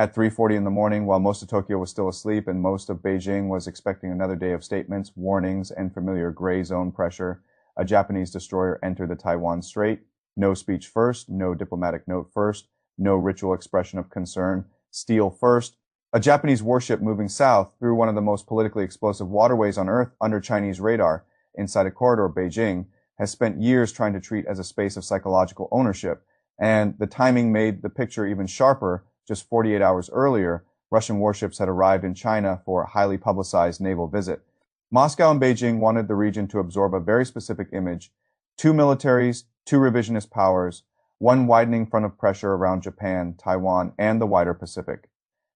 At 3:40 in the morning, while most of Tokyo was still asleep and most of Beijing was expecting another day of statements, warnings, and familiar gray zone pressure, a Japanese destroyer entered the Taiwan Strait. No speech first, no diplomatic note first, no ritual expression of concern. Steal first. A Japanese warship moving south through one of the most politically explosive waterways on Earth under Chinese radar inside a corridor of Beijing has spent years trying to treat as a space of psychological ownership. And the timing made the picture even sharper. Just 48 hours earlier, Russian warships had arrived in China for a highly publicized naval visit. Moscow and Beijing wanted the region to absorb a very specific image: two militaries, two revisionist powers, one widening front of pressure around Japan, Taiwan, and the wider Pacific.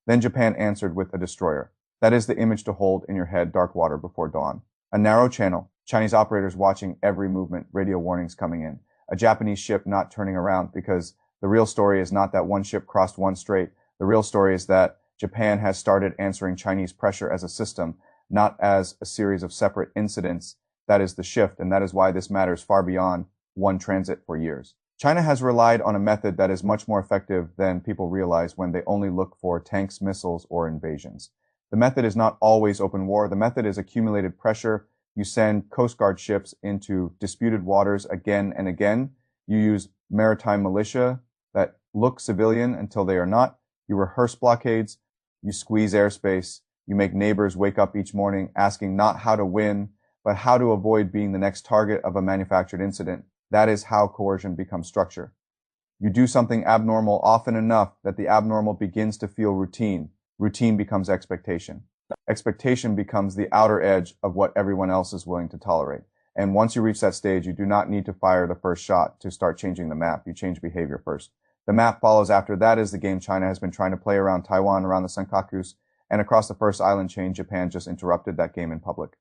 Then Japan answered with a destroyer. That is the image to hold in your head dark water before dawn. A narrow channel, Chinese operators watching every movement, radio warnings coming in. A Japanese ship not turning around, because the real story is not that one ship crossed one strait. The real story is that Japan has started answering Chinese pressure as a system, not as a series of separate incidents. That is the shift, and that is why this matters far beyond one transit for years. China has relied on a method that is much more effective than people realize when they only look for tanks, missiles, or invasions. The method is not always open war. The method is accumulated pressure. You send Coast Guard ships into disputed waters again and again. You use maritime militia that look civilian until they are not. You rehearse blockades. You squeeze airspace. You make neighbors wake up each morning asking not how to win, but how to avoid being the next target of a manufactured incident. That is how coercion becomes structure. You do something abnormal often enough that the abnormal begins to feel routine. Routine becomes expectation. Expectation becomes the outer edge of what everyone else is willing to tolerate. And once you reach that stage, you do not need to fire the first shot to start changing the map. You change behavior first. The map follows after. That is the game China has been trying to play around Taiwan, around the Senkakus, and across the first island chain. Japan just interrupted that game in public.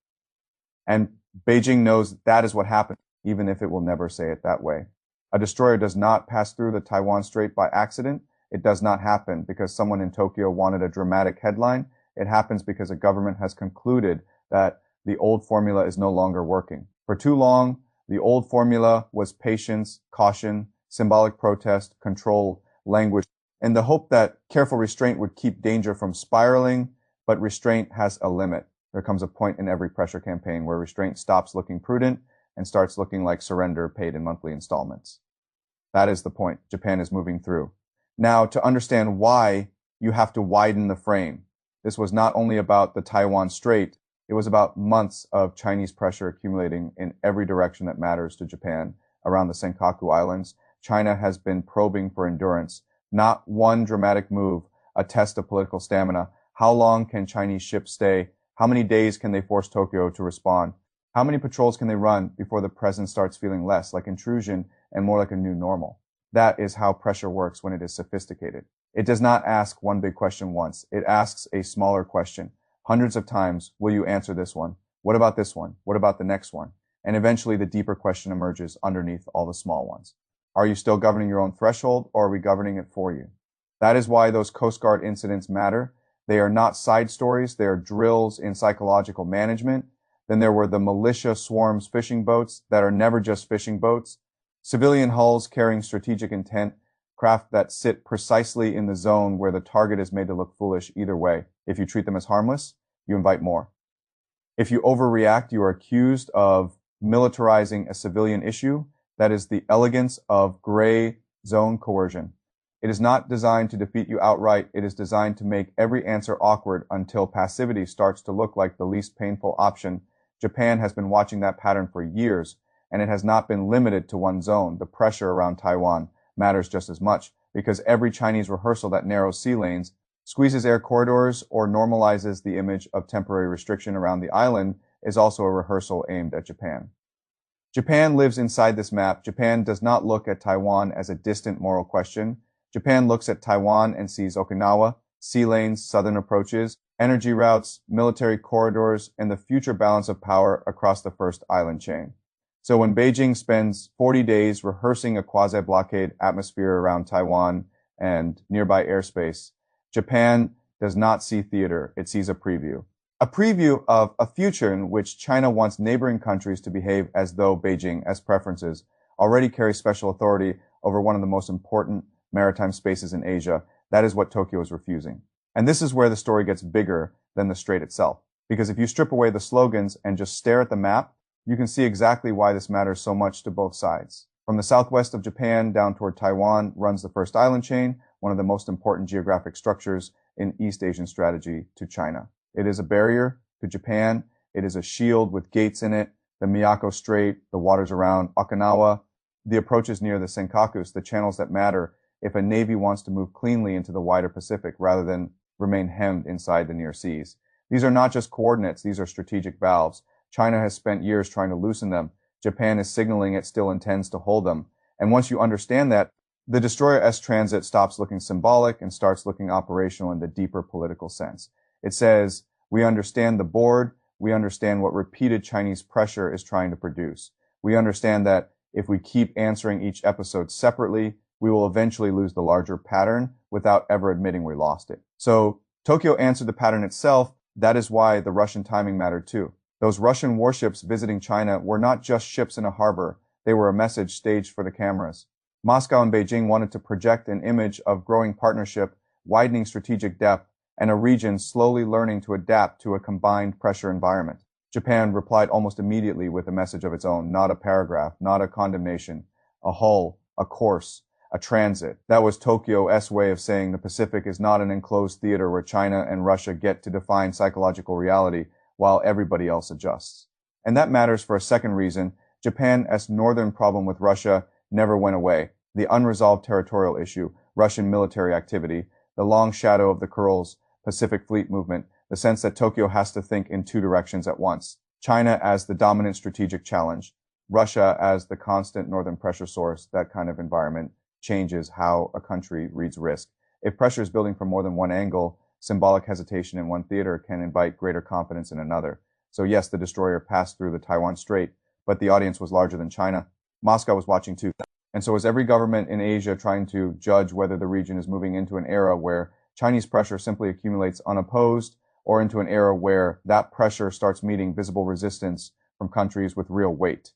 And Beijing knows that is what happened, even if it will never say it that way. A destroyer does not pass through the Taiwan Strait by accident. It does not happen because someone in Tokyo wanted a dramatic headline. It happens because a government has concluded that the old formula is no longer working. For too long, the old formula was patience, caution, symbolic protest, control, language, in the hope that careful restraint would keep danger from spiraling, but restraint has a limit. There comes a point in every pressure campaign where restraint stops looking prudent and starts looking like surrender paid in monthly installments. That is the point Japan is moving through. Now, to understand why, you have to widen the frame. This was not only about the Taiwan Strait, it was about months of Chinese pressure accumulating in every direction that matters to Japan around the Senkaku Islands. China has been probing for endurance. Not one dramatic move, a test of political stamina. How long can Chinese ships stay? How many days can they force Tokyo to respond? How many patrols can they run before the presence starts feeling less like intrusion and more like a new normal? That is how pressure works when it is sophisticated. It does not ask one big question once. It asks a smaller question. Hundreds of times, will you answer this one? What about this one? What about the next one? And eventually the deeper question emerges underneath all the small ones. Are you still governing your own threshold, or are we governing it for you? That is why those Coast Guard incidents matter. They are not side stories. They are drills in psychological management. Then there were the militia swarms fishing boats that are never just fishing boats. Civilian hulls carrying strategic intent, craft that sit precisely in the zone where the target is made to look foolish either way. If you treat them as harmless, you invite more. If you overreact, you are accused of militarizing a civilian issue. That is the elegance of gray zone coercion. It is not designed to defeat you outright. It is designed to make every answer awkward until passivity starts to look like the least painful option. Japan has been watching that pattern for years, and it has not been limited to one zone. The pressure around Taiwan matters just as much, because every Chinese rehearsal that narrows sea lanes, squeezes air corridors, or normalizes the image of temporary restriction around the island is also a rehearsal aimed at Japan. Japan lives inside this map. Japan does not look at Taiwan as a distant moral question. Japan looks at Taiwan and sees Okinawa, sea lanes, southern approaches, energy routes, military corridors, and the future balance of power across the first island chain. So when Beijing spends 40 days rehearsing a quasi-blockade atmosphere around Taiwan and nearby airspace, Japan does not see theater. It sees a preview. A preview of a future in which China wants neighboring countries to behave as though Beijing, as preferences, already carries special authority over one of the most important maritime spaces in Asia. That is what Tokyo is refusing. And this is where the story gets bigger than the strait itself. Because if you strip away the slogans and just stare at the map, you can see exactly why this matters so much to both sides. From the southwest of Japan down toward Taiwan runs the first island chain, one of the most important geographic structures in East Asian strategy to China. It is a barrier to Japan. It is a shield with gates in it. The Miyako Strait, the waters around Okinawa, the approaches near the Senkakus, the channels that matter if a navy wants to move cleanly into the wider Pacific rather than remain hemmed inside the near seas. These are not just coordinates, these are strategic valves. China has spent years trying to loosen them. Japan is signaling it still intends to hold them. And once you understand that, the destroyer S transit stops looking symbolic and starts looking operational in the deeper political sense. It says, we understand the board, we understand what repeated Chinese pressure is trying to produce. We understand that if we keep answering each episode separately, we will eventually lose the larger pattern without ever admitting we lost it. So Tokyo answered the pattern itself. That is why the Russian timing mattered too. Those Russian warships visiting China were not just ships in a harbor. They were a message staged for the cameras. Moscow and Beijing wanted to project an image of growing partnership, widening strategic depth, and a region slowly learning to adapt to a combined pressure environment. Japan replied almost immediately with a message of its own, not a paragraph, not a condemnation, a hull, a course, a transit. That was Tokyo's way of saying the Pacific is not an enclosed theater where China and Russia get to define psychological reality while everybody else adjusts. And that matters for a second reason. Japan's northern problem with Russia never went away. The unresolved territorial issue, Russian military activity, the long shadow of the Kurils, Pacific Fleet movement, the sense that Tokyo has to think in two directions at once. China as the dominant strategic challenge, Russia as the constant northern pressure source. That kind of environment changes how a country reads risk. If pressure is building from more than one angle, symbolic hesitation in one theater can invite greater confidence in another. So yes, the destroyer passed through the Taiwan Strait, but the audience was larger than China. Moscow was watching too. And so is every government in Asia trying to judge whether the region is moving into an era where Chinese pressure simply accumulates unopposed, or into an era where that pressure starts meeting visible resistance from countries with real weight.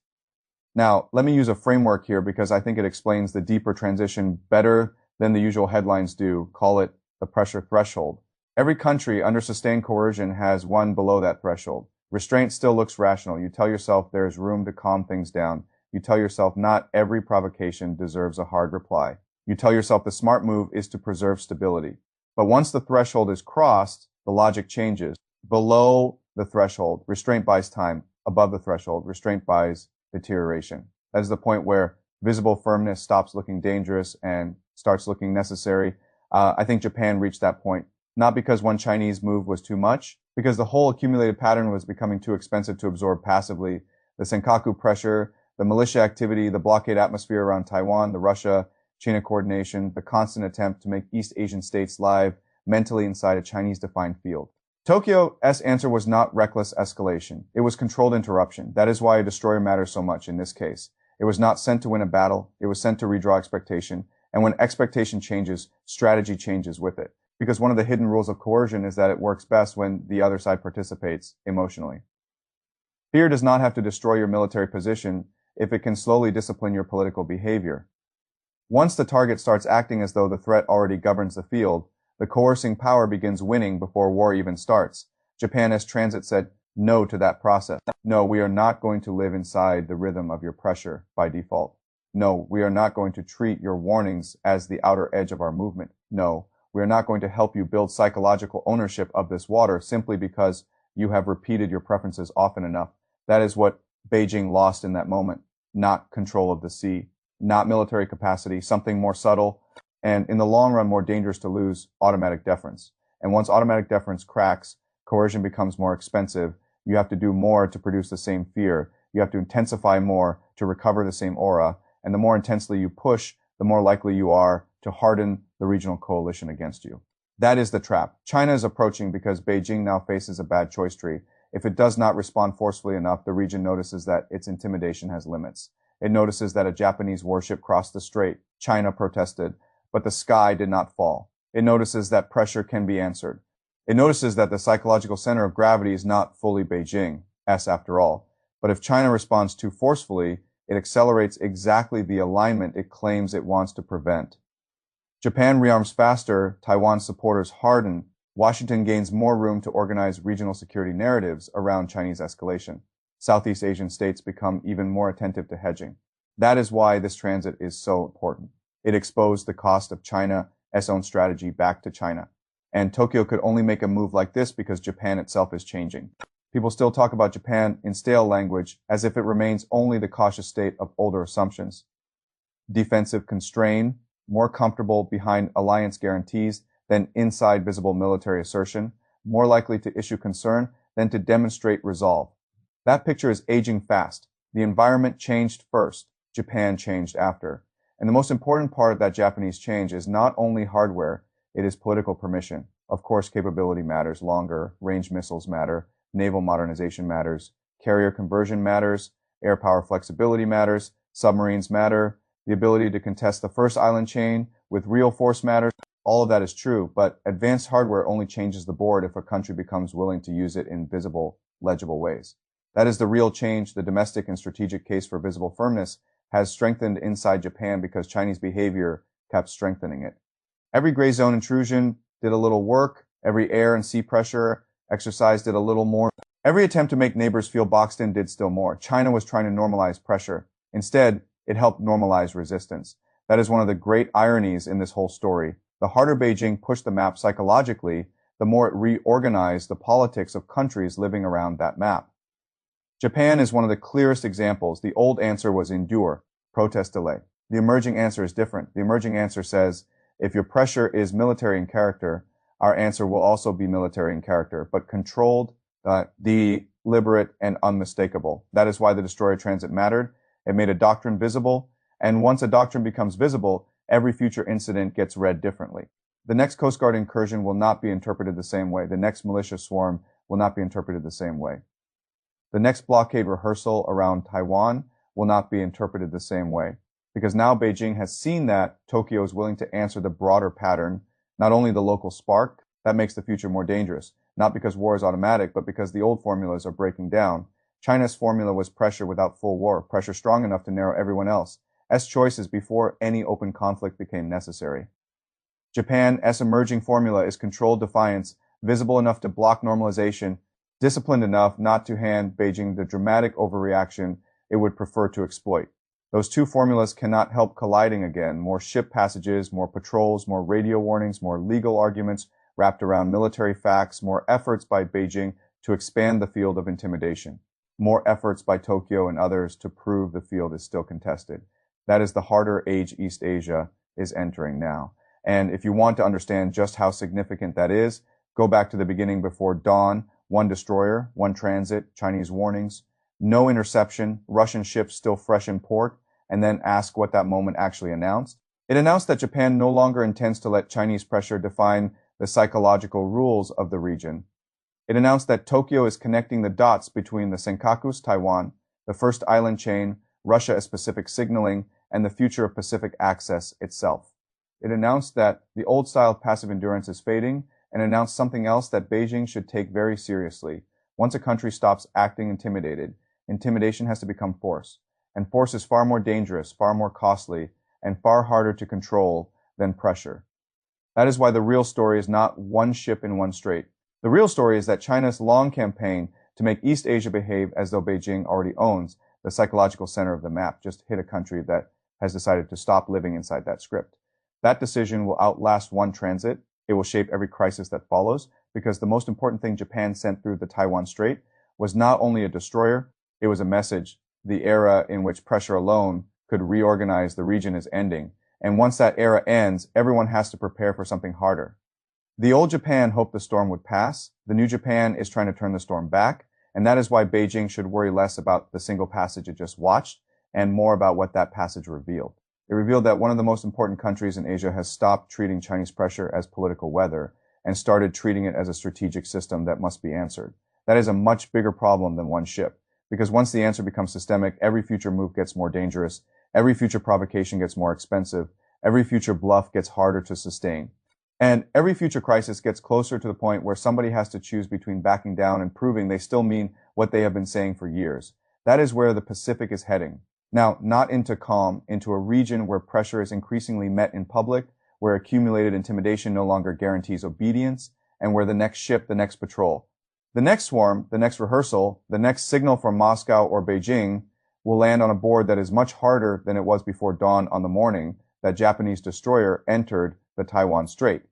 Now, let me use a framework here because I think it explains the deeper transition better than the usual headlines do. Call it the pressure threshold. Every country under sustained coercion has one below that threshold. Restraint still looks rational. You tell yourself there's room to calm things down. You tell yourself not every provocation deserves a hard reply. You tell yourself the smart move is to preserve stability. But once the threshold is crossed, the logic changes. Below the threshold, restraint buys time. Above the threshold, restraint buys deterioration. That is the point where visible firmness stops looking dangerous and starts looking necessary. I think Japan reached that point, not because one Chinese move was too much, because the whole accumulated pattern was becoming too expensive to absorb passively. The Senkaku pressure, the militia activity, the blockade atmosphere around Taiwan, the Russia-China coordination, the constant attempt to make East Asian states live mentally inside a Chinese-defined field. Tokyo's answer was not reckless escalation. It was controlled interruption. That is why a destroyer matters so much in this case. It was not sent to win a battle. It was sent to redraw expectation. And when expectation changes, strategy changes with it. Because one of the hidden rules of coercion is that it works best when the other side participates emotionally. Fear does not have to destroy your military position if it can slowly discipline your political behavior. Once the target starts acting as though the threat already governs the field, the coercing power begins winning before war even starts. Japan's transit said no to that process. No, we are not going to live inside the rhythm of your pressure by default. No, we are not going to treat your warnings as the outer edge of our movement. No, we are not going to help you build psychological ownership of this water simply because you have repeated your preferences often enough. That is what Beijing lost in that moment. Not control of the sea, not military capacity, something more subtle, and in the long run more dangerous to lose, automatic deference. And once automatic deference cracks, coercion becomes more expensive. You have to do more to produce the same fear. You have to intensify more to recover the same aura. And the more intensely you push, the more likely you are to harden the regional coalition against you. That is the trap. China is approaching because Beijing now faces a bad choice tree. If it does not respond forcefully enough, the region notices that its intimidation has limits. It notices that a Japanese warship crossed the strait. China protested, but the sky did not fall. It notices that pressure can be answered. It notices that the psychological center of gravity is not fully Beijing, after all. But if China responds too forcefully, it accelerates exactly the alignment it claims it wants to prevent. Japan rearms faster, Taiwan's supporters harden, Washington gains more room to organize regional security narratives around Chinese escalation. Southeast Asian states become even more attentive to hedging. That is why this transit is so important. It exposed the cost of China's own strategy back to China. And Tokyo could only make a move like this because Japan itself is changing. People still talk about Japan in stale language as if it remains only the cautious state of older assumptions. Defensive constraint, more comfortable behind alliance guarantees than inside visible military assertion, more likely to issue concern than to demonstrate resolve. That picture is aging fast. The environment changed first, Japan changed after. And the most important part of that Japanese change is not only hardware, it is political permission. Of course, capability matters, longer range missiles matter, naval modernization matters, carrier conversion matters, air power flexibility matters, submarines matter, the ability to contest the first island chain with real force matters. All of that is true, but advanced hardware only changes the board if a country becomes willing to use it in visible, legible ways. That is the real change. The domestic and strategic case for visible firmness has strengthened inside Japan because Chinese behavior kept strengthening it. Every gray zone intrusion did a little work. Every air and sea pressure exercise did a little more. Every attempt to make neighbors feel boxed in did still more. China was trying to normalize pressure. Instead, it helped normalize resistance. That is one of the great ironies in this whole story. The harder Beijing pushed the map psychologically, the more it reorganized the politics of countries living around that map. Japan is one of the clearest examples. The old answer was endure, protest, delay. The emerging answer is different. The emerging answer says, if your pressure is military in character, our answer will also be military in character, but controlled, deliberate, and unmistakable. That is why the destroyer transit mattered. It made a doctrine visible, and once a doctrine becomes visible, every future incident gets read differently. The next Coast Guard incursion will not be interpreted the same way. The next militia swarm will not be interpreted the same way. The next blockade rehearsal around Taiwan will not be interpreted the same way, because now Beijing has seen that Tokyo is willing to answer the broader pattern, not only the local spark. That makes the future more dangerous, not because war is automatic, but because the old formulas are breaking down. China's formula was pressure without full war, pressure strong enough to narrow everyone else, as choices before any open conflict became necessary. Japan's emerging formula is controlled defiance, visible enough to block normalization, disciplined enough not to hand Beijing the dramatic overreaction it would prefer to exploit. Those two formulas cannot help colliding again. More ship passages, more patrols, more radio warnings, more legal arguments wrapped around military facts, more efforts by Beijing to expand the field of intimidation, more efforts by Tokyo and others to prove the field is still contested. That is the harder age East Asia is entering now. And if you want to understand just how significant that is, go back to the beginning before dawn. One destroyer, one transit, Chinese warnings, no interception, Russian ships still fresh in port, and then ask what that moment actually announced. It announced that Japan no longer intends to let Chinese pressure define the psychological rules of the region. It announced that Tokyo is connecting the dots between the Senkakus, Taiwan, the first island chain, Russia as Pacific signaling, and the future of Pacific access itself. It announced that the old style of passive endurance is fading, and announced something else that Beijing should take very seriously. Once a country stops acting intimidated, intimidation has to become force. And force is far more dangerous, far more costly, and far harder to control than pressure. That is why the real story is not one ship in one strait. The real story is that China's long campaign to make East Asia behave as though Beijing already owns the psychological center of the map just hit a country that has decided to stop living inside that script. That decision will outlast one transit. It will shape every crisis that follows, because the most important thing Japan sent through the Taiwan Strait was not only a destroyer, it was a message. The era in which pressure alone could reorganize the region is ending. And once that era ends, everyone has to prepare for something harder. The old Japan hoped the storm would pass. The new Japan is trying to turn the storm back. And that is why Beijing should worry less about the single passage it just watched and more about what that passage revealed. It revealed that one of the most important countries in Asia has stopped treating Chinese pressure as political weather and started treating it as a strategic system that must be answered. That is a much bigger problem than one ship, because once the answer becomes systemic, every future move gets more dangerous, every future provocation gets more expensive, every future bluff gets harder to sustain, and every future crisis gets closer to the point where somebody has to choose between backing down and proving they still mean what they have been saying for years. That is where the Pacific is heading. Now, not into calm, into a region where pressure is increasingly met in public, where accumulated intimidation no longer guarantees obedience, and where the next ship, the next patrol, the next swarm, the next rehearsal, the next signal from Moscow or Beijing will land on a board that is much harder than it was before dawn on the morning that Japanese destroyer entered the Taiwan Strait.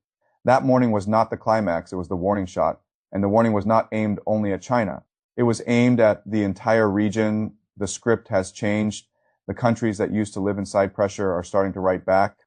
That morning was not the climax, it was the warning shot, and the warning was not aimed only at China. It was aimed at the entire region. The script has changed. The countries that used to live inside pressure are starting to write back.